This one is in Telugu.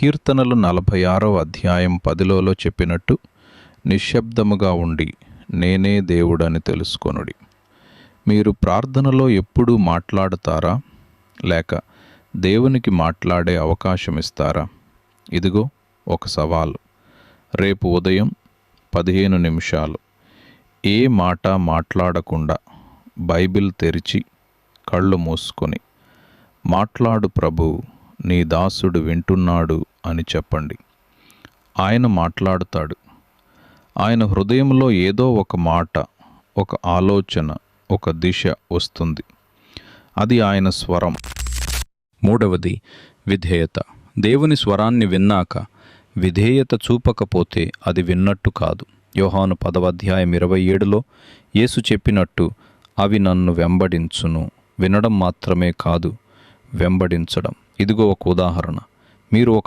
కీర్తనలు 46వ అధ్యాయం 10లో చెప్పినట్టు నిశ్శబ్దముగా ఉండి నేనే దేవుడని తెలుసుకొనుడి. మీరు ప్రార్థనలో ఎప్పుడూ మాట్లాడతారా, లేక దేవునికి మాట్లాడే అవకాశం ఇస్తారా? ఇదిగో ఒక సవాలు. రేపు ఉదయం 15 నిమిషాలు ఏ మాట మాట్లాడకుండా బైబిల్ తెరిచి కళ్ళు మూసుకొని, మాట్లాడు ప్రభు, నీ దాసుడు వింటున్నాడు అని చెప్పండి. ఆయన మాట్లాడుతాడు. ఆయన హృదయంలో ఏదో ఒక మాట, ఒక ఆలోచన, ఒక దిశ వస్తుంది. అది ఆయన స్వరం. మూడవది విధేయత. దేవుని స్వరాన్ని విన్నాక విధేయత చూపకపోతే అది విన్నట్టు కాదు. యోహాను 10వ అధ్యాయం 27లో యేసు చెప్పినట్టు, అవి నన్ను వెంబడించును. వినడం మాత్రమే కాదు, వెంబడించడం. ఇదిగో ఒక ఉదాహరణ. మీరు ఒక